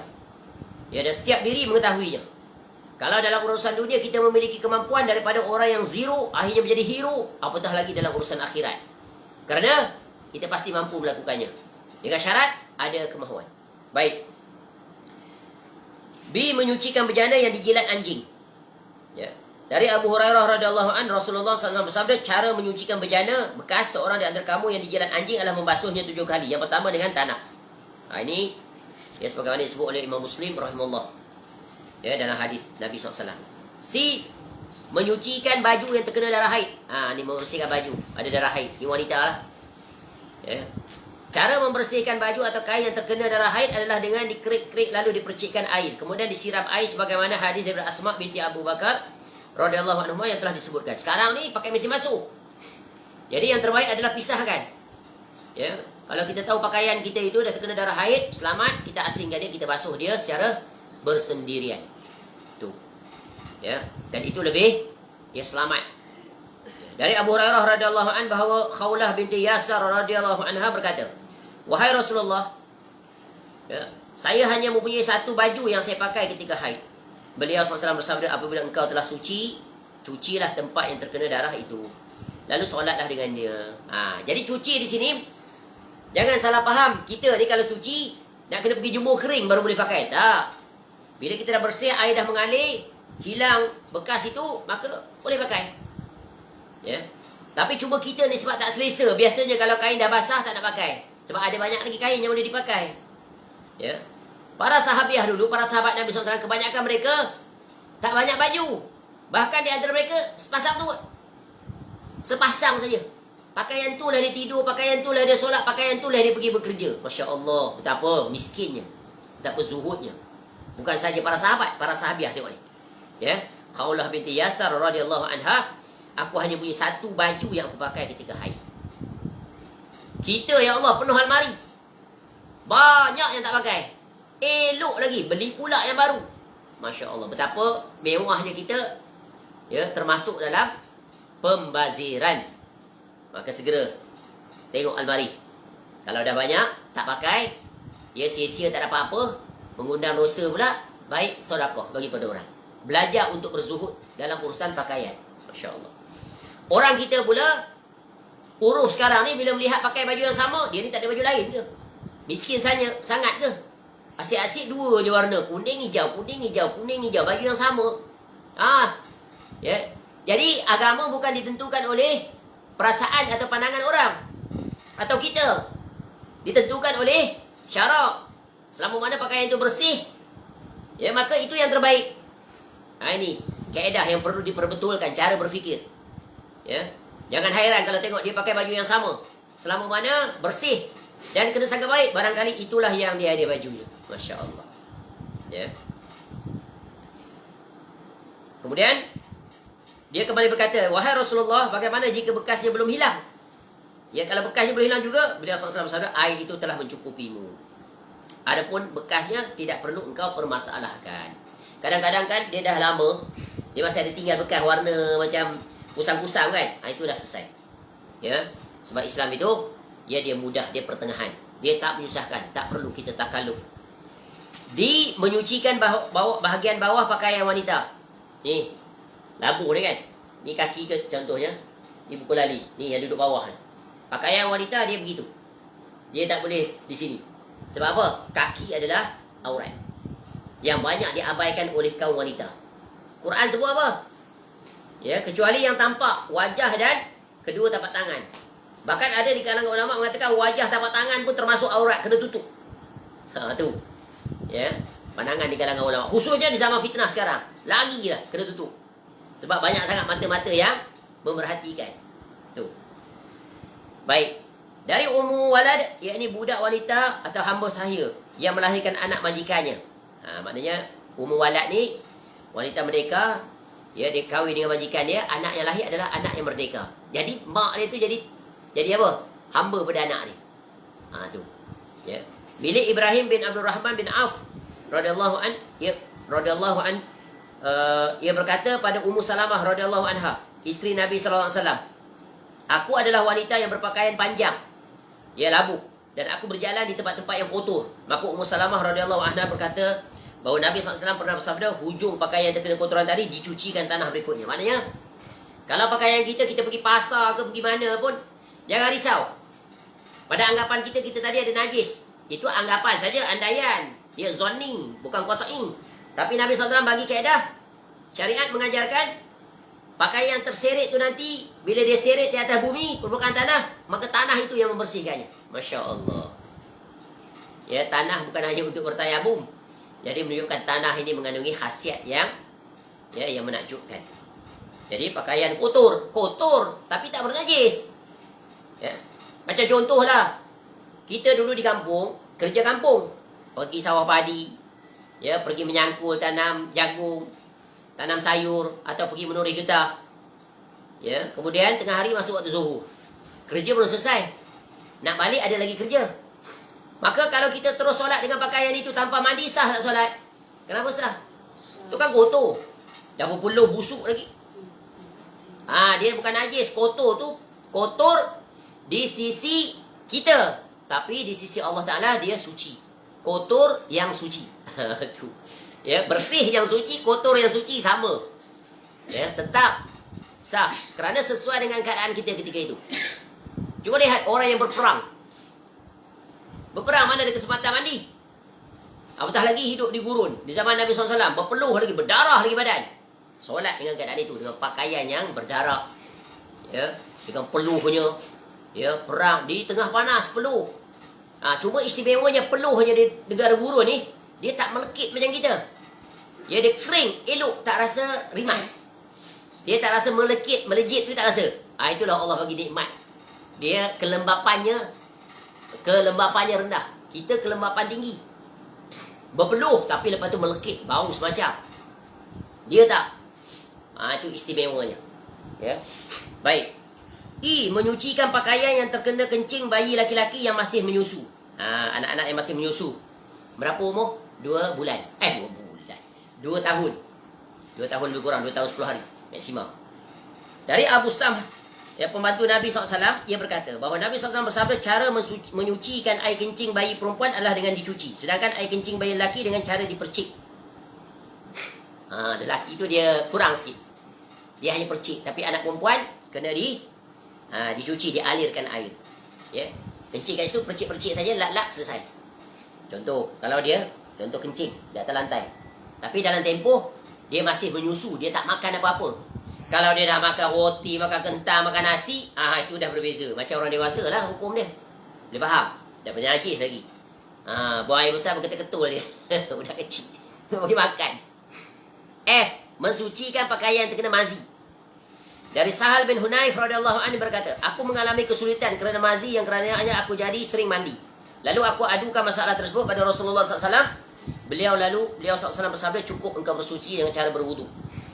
Ya, dan setiap diri mengetahuinya. Kalau dalam urusan dunia kita memiliki kemampuan daripada orang yang zero, akhirnya menjadi hero, apatah lagi dalam urusan akhirat. Kerana kita pasti mampu melakukannya, dengan syarat ada kemahuan. Baik. B. Menyucikan bejana yang dijilat anjing. Ya. Dari Abu Hurairah radhiyallahu anhu, Rasulullah SAW bersabda, cara menyucikan bejana bekas seorang di antara kamu yang dijilat anjing adalah membasuhnya 7 kali. Yang pertama dengan tanah. Ini sebagaimana disebut oleh Imam Muslim rahimahullah, dalam hadis Nabi SAW. C. Menyucikan baju yang terkena darah haid. Ini membersihkan baju ada darah haid. Ini wanita lah. Cara membersihkan baju atau kain yang terkena darah haid adalah dengan dikerik-kerik lalu dipercikkan air, kemudian disiram air sebagaimana hadis daripada Asma binti Abu Bakar radhiyallahu anha yang telah disebutkan. Sekarang ni pakai mesin basuh. Jadi yang terbaik adalah pisahkan. Ya, kalau kita tahu pakaian kita itu dah terkena darah haid, selamat, kita asingkan dia, kita basuh dia secara bersendirian. Tu. Ya, dan itu lebih selamat. Dari Abu Hurairah radhiyallahu anhu bahawa Khawlah binti Yasar radhiyallahu anha berkata, "Wahai Rasulullah, saya hanya mempunyai satu baju yang saya pakai ketika haid." Beliau SAW bersabda, apabila engkau telah suci, cucilah tempat yang terkena darah itu, lalu solatlah dengannya. Jadi cuci di sini jangan salah faham. Kita ni kalau cuci nak kena pergi jemur kering baru boleh pakai. Tak. Bila kita dah bersih, air dah mengalir, hilang bekas itu, maka boleh pakai. Ya. Tapi cuma kita ni sebab tak selesa, biasanya kalau kain dah basah tak nak pakai, sebab ada banyak lagi kain yang boleh dipakai. Ya. Para sahabiah dulu, para sahabat Nabi SAW, kebanyakan mereka tak banyak baju. Bahkan di antara mereka sepasang tu, sepasang saja. Pakaian tu lah dia tidur, pakaian tu lah dia solat, pakaian tu lah dia pergi bekerja. Masya Allah, betapa miskinnya, betapa zuhudnya. Bukan saja para sahabat, para sahabiah, tengok ni. Ya. Khawlah binti Yasar radhiyallahu anha, aku hanya punya satu baju yang aku pakai ketika haid. Kita, ya Allah, penuh almari. Banyak yang tak pakai. Elok lagi, beli pula yang baru. Masya Allah, betapa mewahnya kita, termasuk dalam pembaziran. Maka segera tengok almari. Kalau dah banyak, tak pakai, sia-sia tak dapat apa, mengundang dosa pula, baik sedekah bagi pada orang. Belajar untuk berzuhud dalam urusan pakaian. Masya Allah. Orang kita pula, urus sekarang ni bila melihat pakai baju yang sama, dia ni tak ada baju lain ke? Miskin sangat ke? Asyik-asyik dua je warna, kuning hijau, kuning hijau, kuning hijau, baju yang sama. Jadi agama bukan ditentukan oleh perasaan atau pandangan orang atau kita. Ditentukan oleh syarak. Selama mana pakaian itu bersih, maka itu yang terbaik. Ini kaedah yang perlu diperbetulkan, cara berfikir. Jangan hairan kalau tengok dia pakai baju yang sama. Selama mana bersih dan kena sangat baik, barangkali itulah yang dia ada bajunya. Masya Allah. Kemudian dia kembali berkata, wahai Rasulullah, bagaimana jika bekasnya belum hilang? Kalau bekasnya belum hilang juga, beliau SAW bersabda, air itu telah mencukupimu. Adapun bekasnya tidak perlu engkau permasalahkan. Kadang-kadang kan dia dah lama, dia masih ada tinggal bekas warna macam kusang-kusang kan, itu dah selesai. Sebab Islam itu dia mudah, dia pertengahan, dia tak menyusahkan, tak perlu kita takalluf. Di menyucikan bahagian bawah pakaian wanita. Ni labuh ni kan, ni kaki ke contohnya, ni buku lali, ni yang duduk bawah ni. Pakaian wanita dia begitu, dia tak boleh di sini. Sebab apa? Kaki adalah aurat yang banyak diabaikan oleh kaum wanita. Quran sebut apa? Kecuali yang tampak wajah dan kedua tapak tangan. Bahkan ada di kalangan ulama mengatakan wajah tapak tangan pun termasuk aurat, kena tutup. Tu. Ya. Pandangan di kalangan ulama. Khususnya di zaman fitnah sekarang. Lagi lah kena tutup. Sebab banyak sangat mata-mata yang memerhatikan. Tu. Baik. Dari ummu walad, yakni budak wanita atau hamba sahaya yang melahirkan anak majikannya. Maknanya ummu walad ni wanita merdeka, ya, dia kahwin dengan majikan dia, anak yang lahir adalah anak yang merdeka. Jadi mak dia tu jadi apa? Hamba pada anak dia. Tu. Ya. Bila Ibrahim bin Abdul Rahman bin Auf radhiyallahu an, ia berkata pada Ummu Salamah radhiyallahu anha, isteri Nabi sallallahu alaihi wasallam, aku adalah wanita yang berpakaian panjang, ya, labuh, dan aku berjalan di tempat-tempat yang kotor. Maka Ummu Salamah radhiyallahu anha berkata bahawa Nabi SAW pernah bersabda, hujung pakaian yang terkena kotoran tadi dicucikan tanah berikutnya. Maknanya, kalau pakaian kita pergi pasar ke pergi mana pun, jangan risau. Pada anggapan kita tadi ada najis. Itu anggapan saja, andaian. Dia zonni, bukan qat'i. Tapi Nabi SAW bagi kaedah, syariat mengajarkan, pakaian terseret tu nanti, bila dia seret di atas bumi, permukaan tanah, maka tanah itu yang membersihkannya. Masya Allah. Ya, tanah bukan hanya untuk bertayamum. Jadi menunjukkan tanah ini mengandungi khasiat yang menakjubkan. Jadi pakaian kotor tapi tak bernajis. Ya. Macam contohlah, kita dulu di kampung, kerja kampung, pergi sawah padi, ya, pergi menyangkul tanam jagung, tanam sayur, atau pergi menuri getah. Ya, kemudian tengah hari masuk waktu zuhur. Kerja belum selesai. Nak balik ada lagi kerja. Maka kalau kita terus solat dengan pakaian itu tanpa mandi, sah tak solat? Kenapa sah? Itu kan kotor. Dah berpeluh, busuk lagi. Dia bukan najis. Kotor tu, kotor di sisi kita. Tapi di sisi Allah Ta'ala, dia suci. Kotor yang suci. Tu. Ya, bersih yang suci, kotor yang suci, sama. Ya, tetap sah. Kerana sesuai dengan keadaan kita ketika itu. Cuba lihat orang yang berperang. Berperang mana ada kesempatan mandi? Apatah lagi hidup di gurun. Di zaman Nabi SAW, berpeluh lagi, berdarah lagi badan. Solat dengan keadaan itu, dengan pakaian yang berdarah. Ya, dengan peluhnya. Ya, perang di tengah panas, peluh. Cuma istimewanya peluh hanya di negara gurun ni, dia tak melekit macam kita. Ya, dia kering, elok, tak rasa rimas. Dia tak rasa melekit, melejit tu tak rasa. Itulah Allah bagi nikmat. Dia kelembapannya rendah. Kita kelembapan tinggi. Berpeluh tapi lepas tu melekit, bau semacam. Dia tak. Itu istimewanya. Ya. Baik. Menyucikan pakaian yang terkena kencing bayi laki-laki yang masih menyusu. Anak-anak yang masih menyusu. Berapa umur? 2 bulan. 2 bulan. 2 tahun. 2 tahun lebih kurang, 2 tahun 10 hari maksimum. Dari Abu Samh, ya, pembantu Nabi SAW, ia berkata bahawa Nabi SAW bersabda, cara menyucikan air kencing bayi perempuan adalah dengan dicuci. Sedangkan air kencing bayi lelaki dengan cara dipercik. Lelaki tu dia kurang sikit. Dia hanya percik. Tapi anak perempuan kena dicuci, dialirkan air. Ya. Kencing kat situ, percik-percik saja, lap-lap, selesai. Contoh, kalau dia, contoh kencing di atas lantai. Tapi dalam tempoh, dia masih menyusu, dia tak makan apa-apa. Kalau dia dah makan roti, makan kentang, makan nasi, itu dah berbeza. Macam orang dewasa lah hukum dia. Dia faham. Dah penyakit lagi. Buang air besar berketul-ketul dia. Budak kecil. Bagi makan. F. Mensucikan pakaian terkena mazi. Dari Sahal bin Hunayf radhiyallahu anhu berkata, aku mengalami kesulitan kerana mazi yang kerananya aku jadi sering mandi. Lalu aku adukan masalah tersebut pada Rasulullah SAW. Beliau SAW bersabda, cukup engkau bersuci dengan cara berwudu.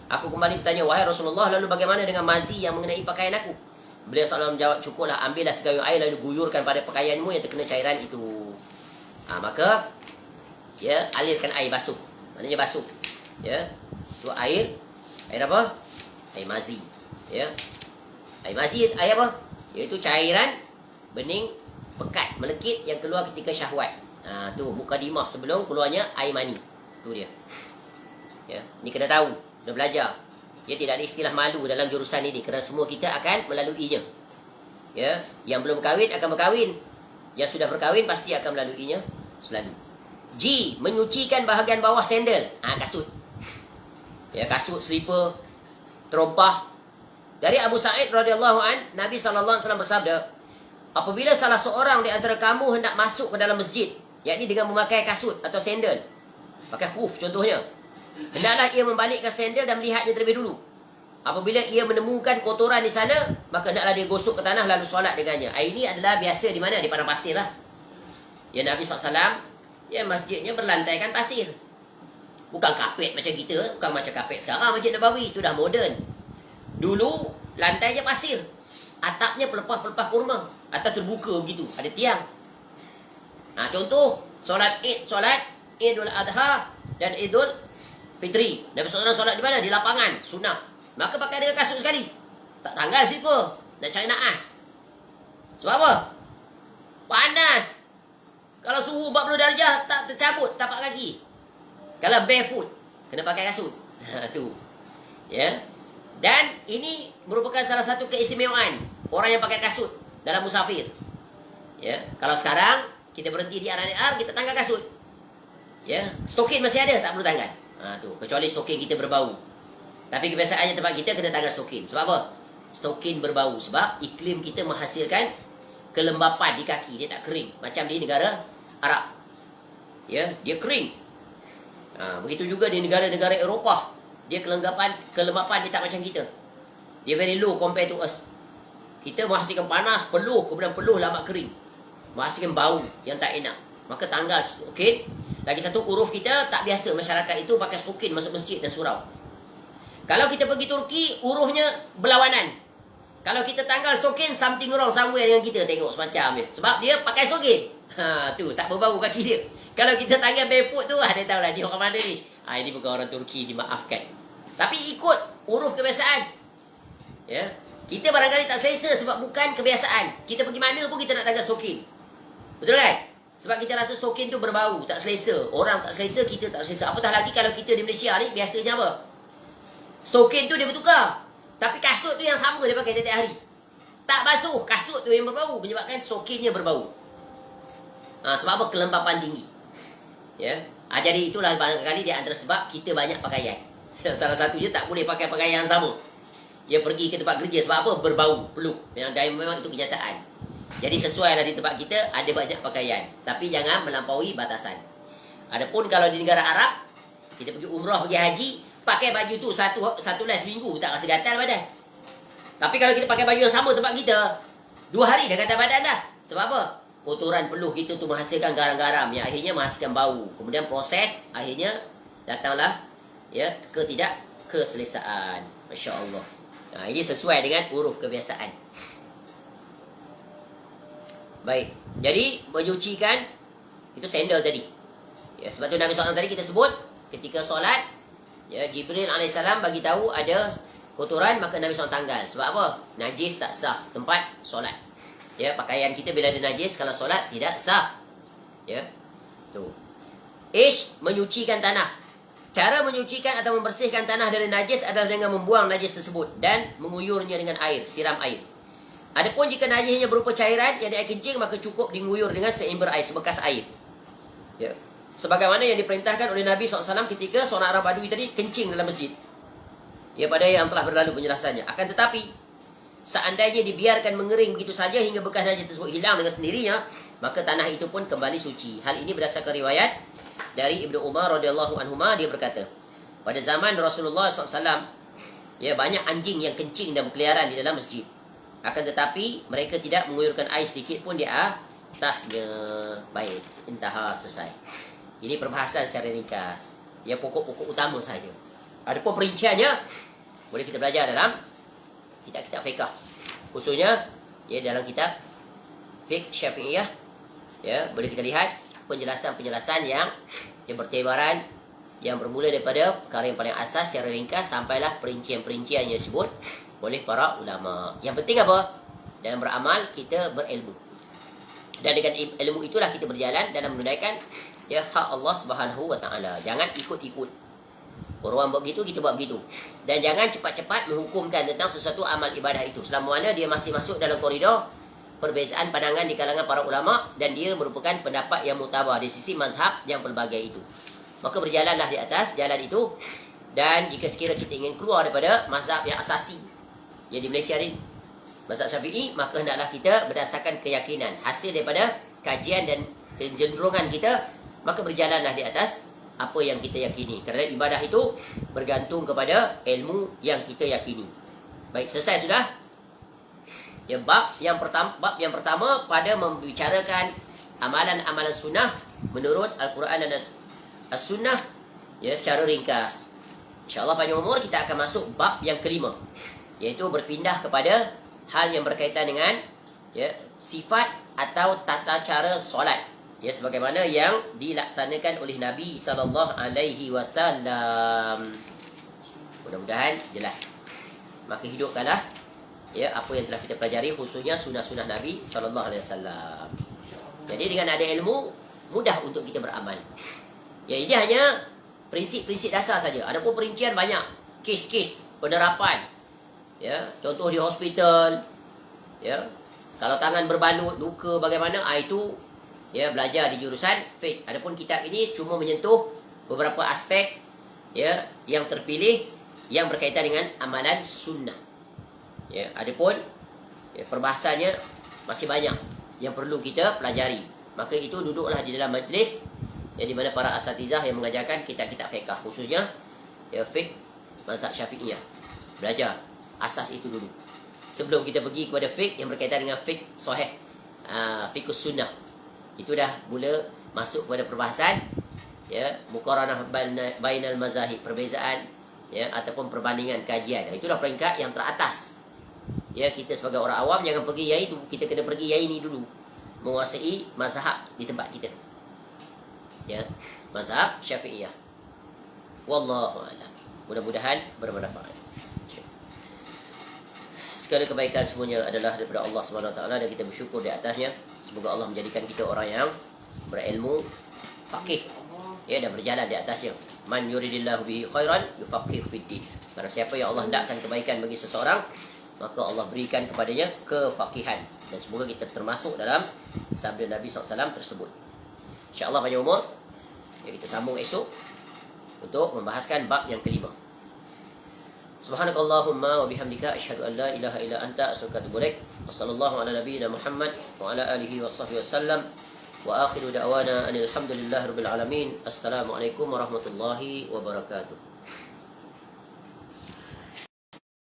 Aku kembali bertanya, wahai Rasulullah, lalu bagaimana dengan mazi yang mengenai pakaian aku? Beliau SAW menjawab, cukuplah, ambillah segayung air lalu guyurkan pada pakaianmu yang terkena cairan itu. Maka, ya, alirkan air basuh. Maknanya basuh. Ya, itu air apa? Air mazi. Ya, air mazi, air apa? Iaitu cairan bening pekat, melekit yang keluar ketika syahwat. Tu mukadimah sebelum keluarnya air mani. Tu dia. Ya, ni kena tahu. Dah belajar. Ya, tidak ada istilah malu dalam jurusan ini kerana semua kita akan melaluinya. Ya, yang belum berkahwin akan berkahwin. Yang sudah berkahwin pasti akan melaluinya selalu. G. Menyucikan bahagian bawah sandal. Kasut. Ya, kasut, slipper, terompah. Dari Abu Sa'id radhiyallahu an, Nabi SAW bersabda, apabila salah seorang di antara kamu hendak masuk ke dalam masjid, yakni dengan memakai kasut atau sandal. Pakai khuf contohnya. Hendaklah ia membalikkan sandal dan melihatnya terlebih dulu. Apabila ia menemukan kotoran di sana, maka hendaklah dia gosok ke tanah lalu solat dengannya. Ini adalah biasa di mana? Di padang pasir lah. Ya Nabi SAW, ya masjidnya berlantaikan pasir. Bukan kapet macam kita, bukan macam kapet sekarang Masjid Nabawi, itu dah moden. Dulu lantainya pasir. Atapnya pelepah-pelepah kurma. Atap terbuka begitu, ada tiang. Contoh, solat Idul Adha dan Idul Fitri. Nabi SAW solat di mana? Di lapangan, sunnah. Maka pakai dengan kasut sekali. Tak tanggal siapa nak cari naas. Sebab apa? Panas. Kalau suhu 40 darjah, tak tercabut tapak kaki. Kalau barefoot, kena pakai kasut. Tu. Ya. Dan ini merupakan salah satu keistimewaan orang yang pakai kasut dalam musafir. Ya. Kalau sekarang kita berhenti di RNR, kita tanggal kasut. Ya. Stokin masih ada, tak perlu tanggal. Tu. Kecuali stokin kita berbau. Tapi kebiasaannya tempat kita kena tanggal stokin. Sebab apa? Stokin berbau. Sebab iklim kita menghasilkan kelembapan di kaki. Dia tak kering. Macam di negara Arab. Ya, dia kering. Begitu juga di negara-negara Eropah. Dia kelembapan dia tak macam kita. Dia very low compared to us. Kita menghasilkan panas, peluh, kemudian peluh lama kering. Menghasilkan bau yang tak enak. Maka tanggal stokin. Lagi satu, uruf kita tak biasa. Masyarakat itu pakai stokin masuk masjid dan surau. Kalau kita pergi Turki, uruhnya berlawanan. Kalau kita tanggal stokin, something wrong somewhere dengan kita, tengok semacam dia. Sebab dia pakai stokin. Tu, tak berbau kaki dia. Kalau kita tanggal barefoot tu, dia tahu lah ni orang mana ni. Ini bukan orang Turki, dimaafkan. Tapi ikut uruf kebiasaan. Ya, kita barangkali tak selesa sebab bukan kebiasaan. Kita pergi mana pun kita nak tanggal stokin. Betul kan? Sebab kita rasa stokin tu berbau, tak selesa. Orang tak selesa, kita tak selesa. Apatah lagi kalau kita di Malaysia ni, biasanya apa? Stokin tu dia bertukar. Tapi kasut tu yang sama dia pakai tiap-tiap hari. Tak basuh, kasut tu yang berbau. Menyebabkan stokinnya berbau. Sebab apa? Kelembapan tinggi. Ya. Jadi itulah barangkali dia antara sebab kita banyak pakaian. Salah satunya tak boleh pakai pakaian yang sama. Dia pergi ke tempat kerja sebab apa? Berbau, peluh. Memang itu kenyataan. Jadi sesuai lah di tempat kita ada banyak pakaian. Tapi jangan melampaui batasan. Adapun kalau di negara Arab, kita pergi umrah, pergi haji, pakai baju tu satu les minggu tak rasa gatal badan. Tapi kalau kita pakai baju yang sama tempat kita, 2 hari dah gatal badan dah. Sebab apa? Kotoran peluh kita tu menghasilkan garam-garam yang akhirnya menghasilkan bau. Kemudian proses akhirnya datanglah ya ketidak keselesaan. Masya-Allah. Ini sesuai dengan uruf kebiasaan. Baik. Jadi menyucikan itu sandal tadi. Ya, sebab tu Nabi SAW tadi kita sebut ketika solat, ya, Jibril AS bagi tahu ada kotoran, maka Nabi SAW tanggal. Sebab apa? Najis tak sah tempat solat. Ya, pakaian kita bila ada najis, kalau solat tidak sah. Ya. Tu. Menyucikan tanah. Cara menyucikan atau membersihkan tanah dari najis adalah dengan membuang najis tersebut dan menguyurnya dengan air, siram air. Adapun jika najisnya berupa cairan yang air kencing, maka cukup diguyur dengan seember air, sebekas air. Ya. Sebagaimana yang diperintahkan oleh Nabi SAW ketika seorang Arab Badui tadi kencing dalam masjid. Ya, pada yang telah berlalu penjelasannya. Akan tetapi, seandainya dibiarkan mengering begitu saja hingga bekas najis tersebut hilang dengan sendirinya, maka tanah itu pun kembali suci. Hal ini berdasarkan riwayat dari Ibnu Umar radhiyallahu anhuma, dia berkata, pada zaman Rasulullah SAW, ya, banyak anjing yang kencing dan berkeliaran di dalam masjid. Akan tetapi, mereka tidak menguyurkan air sedikit pun di atasnya. Baik, intah selesai. Ini perbahasan secara ringkas. Ya, pokok-pokok utama saja. Adapun perinciannya boleh kita belajar dalam kitab-kitab fiqh. Khususnya ya dalam kitab fiqh Syafi'iyah. Ya, boleh kita lihat penjelasan-penjelasan yang bertebaran, yang bermula daripada perkara yang paling asas secara ringkas sampailah perincian-perincian yang disebut oleh para ulama. Yang penting apa? Dalam beramal kita berilmu. Dan dengan ilmu itulah kita berjalan dalam menunaikan ya hak Allah Subhanahu wa taala. Jangan ikut-ikut. Orang buat begitu, kita buat begitu. Dan jangan cepat-cepat menghukumkan tentang sesuatu amal ibadah itu selama mana dia masih masuk dalam koridor perbezaan pandangan di kalangan para ulama dan dia merupakan pendapat yang mutabar di sisi mazhab yang pelbagai itu. Maka berjalanlah di atas jalan itu. Dan jika sekiranya kita ingin keluar daripada mazhab yang asasi yang di Malaysia ini, mazhab Syafi'i, maka hendaklah kita berdasarkan keyakinan hasil daripada kajian dan kecenderungan kita, maka berjalanlah di atas apa yang kita yakini. Kerana ibadah itu bergantung kepada ilmu yang kita yakini. Baik, selesai sudah. Ya, bab yang pertama pada membicarakan amalan-amalan sunnah menurut Al-Quran dan As-Sunnah, ya, secara ringkas. InsyaAllah panjang umur kita akan masuk bab yang kelima, iaitu berpindah kepada hal yang berkaitan dengan, ya, sifat atau tata cara solat, ya, sebagaimana yang dilaksanakan oleh Nabi SAW. Mudah-mudahan jelas. Maka hidupkanlah, ya, apa yang telah kita pelajari, khususnya sunnah-sunnah Nabi SAW. Jadi dengan ada ilmu, mudah untuk kita beramal. Ya, ini hanya prinsip-prinsip dasar saja. Adapun perincian banyak, kes-kes penerapan. Ya, contoh di hospital, ya, kalau tangan berbalut, luka bagaimana, itu, ya, belajar di jurusan fiqh. Adapun kitab ini cuma menyentuh beberapa aspek, ya, yang terpilih yang berkaitan dengan amalan sunnah. Ya, adapun, ya, perbahasannya masih banyak yang perlu kita pelajari. Maka itu duduklah di dalam majlis, ya, di mana para asatizah yang mengajarkan kitab-kitab fiqh, khususnya, ya, fiqh mazhab Syafi'iyah. Belajar asas itu dulu sebelum kita pergi kepada fiqh yang berkaitan dengan fiqh sahih, fiqh sunnah. Itu dah mula masuk kepada perbahasan, ya, muqaranah bainal mazahib, perbezaan, ya, ataupun perbandingan kajian. Itulah peringkat yang teratas. Ya, kita sebagai orang awam jangan pergi yang itu, kita kena pergi yang ini dulu, menguasai mazhab di tempat kita, ya, mazhab Syafi'iyah. Wallahu a'lam. Mudah-mudahan bermanfaat. Segala kebaikan semuanya adalah daripada Allah SWT, dan kita bersyukur di atasnya. Semoga Allah menjadikan kita orang yang berilmu, faqih, ya, dan berjalan di atasnya. Man yuridillahu bihi khairan yufaqihu fiddin. Karena siapa yang Allah hendakkan kebaikan bagi seseorang, maka Allah berikan kepadanya kefaqihan. Dan semoga kita termasuk dalam sabda Nabi SAW tersebut. InsyaAllah panjang umur, ya, kita sambung esok untuk membahaskan bab yang kelima. Subhanakallahumma wa bihamdika asyhadu an la ilaha illa anta astaghfiruka wa atubu ilaik. Wassallallahu ala nabiyyina Muhammad wa ala alihi washabbihi wasallam. Wa akhiru da'wana alhamdulillahi rabbil alamin. Assalamualaikum warahmatullahi wabarakatuh.